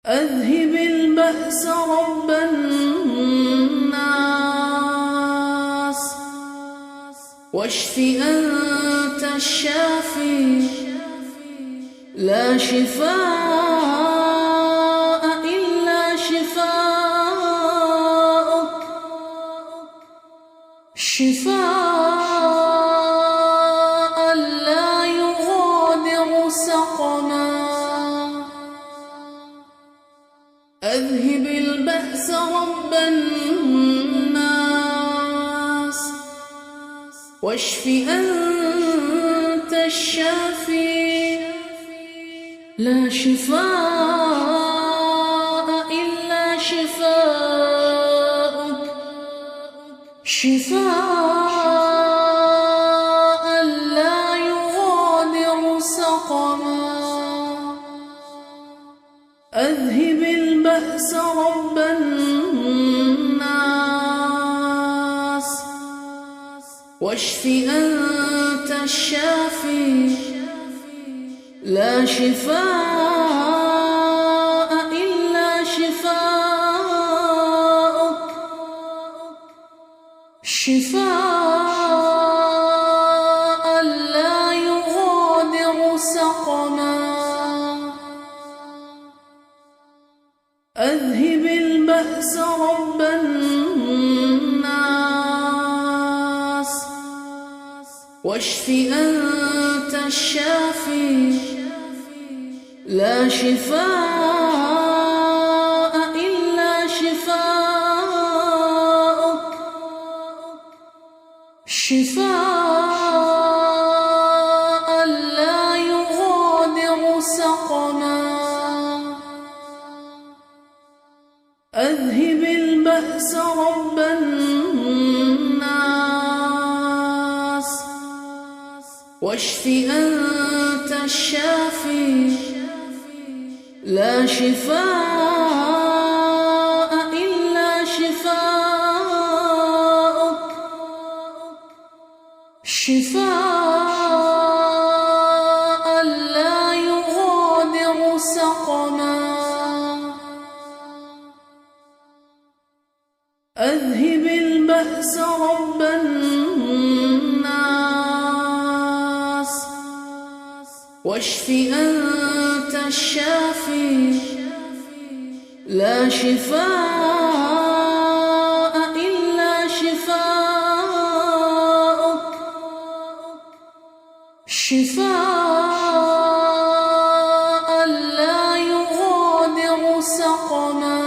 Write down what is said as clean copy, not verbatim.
أذهب البأس رب الناس واشف أنت الشافي لا شفاء إلا شفاءك شفاء لا يغادر سقما أذهب البأس رب الناس واشف أنت الشافي لا شفاء إلا شفاءك شفاء لا يغادر سقما أذهب البأس رب الناس واشف أنت الشافي لا شفاء إلا شفاءك شفاء لا يغادر سقما أذهب البأس رب الناس واشف أنت الشافي لا شفاء إلا شفاءك شفاء لا يغادر سقما أذهب البأس رب الناس واشف أنت الشافي لا شفاء إلا شفاءك شفاء لا يغادر سقما أذهب البأس رب الناس واشف أنت الشافي لا شفاء إلا شفاءك شفاء لا يغادر سقما